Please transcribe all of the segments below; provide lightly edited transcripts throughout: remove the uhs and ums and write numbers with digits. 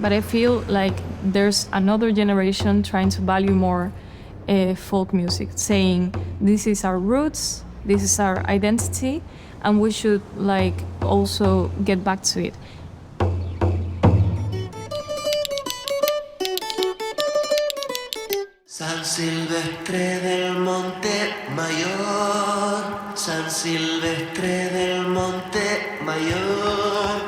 But I feel like there's another generation trying to value more folk music, saying this is our roots, this is our identity, and we should like also get back to it. San Silvestre del Monte Mayor, San Silvestre del Monte Mayor,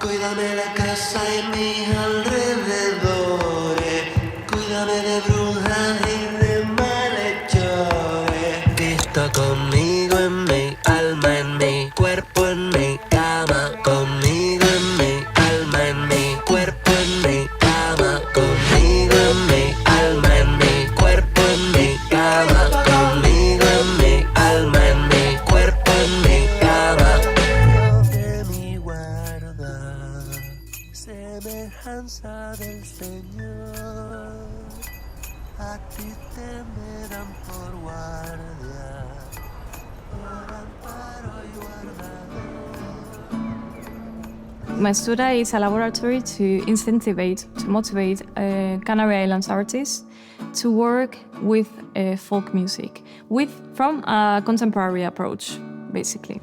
cuídame la casa y mis alrededores, cuídame de brujas y de malhechores. Cristo conmigo en mi alma, en mi cuerpo, en mi cama, conmigo en mi alma, en mi cuerpo, en mi cama, conmigo en mi alma, en mi cuerpo, en mi cama, conmigo en mi alma, en mi cuerpo, en mi cama. De mi guarda, semejanza del Señor, a ti te me dan por guardia, por amparo y guardador. Mestura is a laboratory to incentivize, to motivate Canary Islands artists to work with folk music, from a contemporary approach, basically.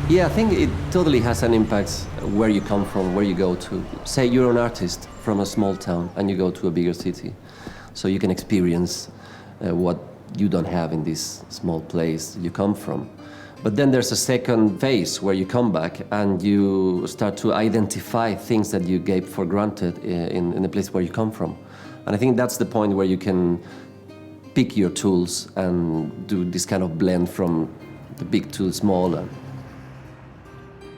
Yeah, I think it totally has an impact where you come from, where you go to. Say you're an artist from a small town and you go to a bigger city, so you can experience what you don't have in this small place you come from. But then there's a second phase where you come back and you start to identify things that you gave for granted in the place where you come from. And I think that's the point where you can pick your tools and do this kind of blend from the big to the small.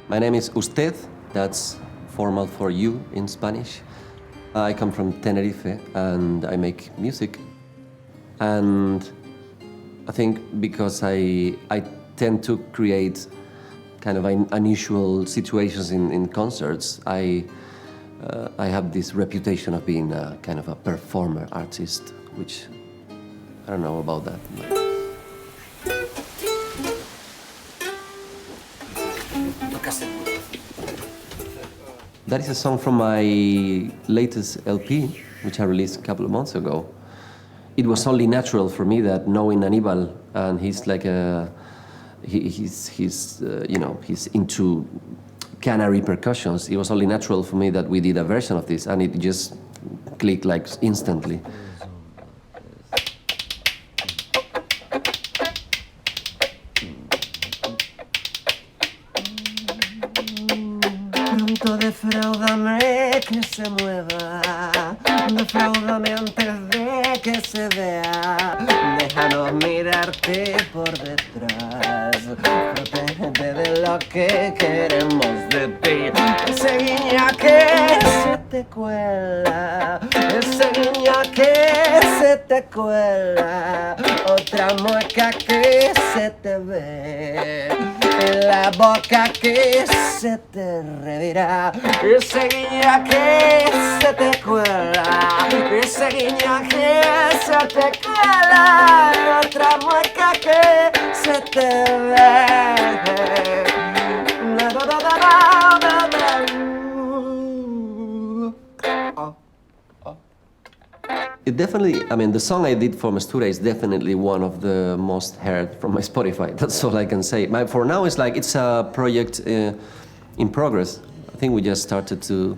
My name is Usted, that's formal for you in Spanish. I come from Tenerife and I make music. And I think because I tend to create kind of unusual situations in concerts, I have this reputation of being a kind of a performer artist, which I don't know about that. That is a song from my latest LP, which I released a couple of months ago. It was only natural for me that knowing Aníbal, and he's like he's into Canary percussions. It was only natural for me that we did a version of this, and it just clicked like instantly. Pronto defraúdame que se mueva, defraúdame antes de que se vea, déjanos mirarte por detrás, protégete de lo que queremos de ti, ese guiño que se te cuela, ese guiño que se te cuela, otra mueca que se te ve, en la boca que se te revirá, ese guiño que se te cuela, ese guiño que se te cuela, otra mueca que se te ve. It definitely, I mean, the song I did for Mestura is definitely one of the most heard from my Spotify. That's all I can say. For now, it's like it's a project in progress. I think we just started to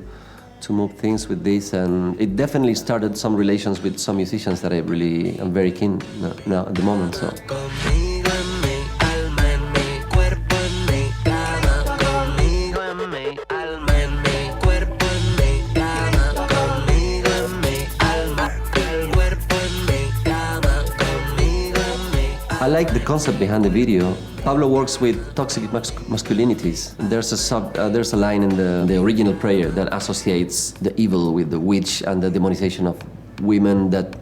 move things with this, and it definitely started some relations with some musicians that I'm very keen now at the moment. So. I like the concept behind the video. Pablo works with toxic masculinities. There's a line in the original prayer that associates the evil with the witch and the demonization of women that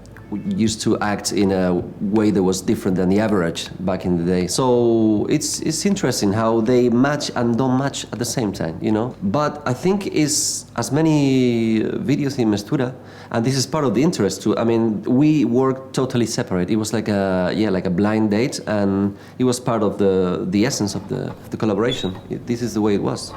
used to act in a way that was different than the average back in the day. So it's interesting how they match and don't match at the same time, you know? But I think it's as many videos in Mestura, and this is part of the interest too. I mean, we worked totally separate. It was like a blind date, and it was part of the essence of the collaboration. This is the way it was.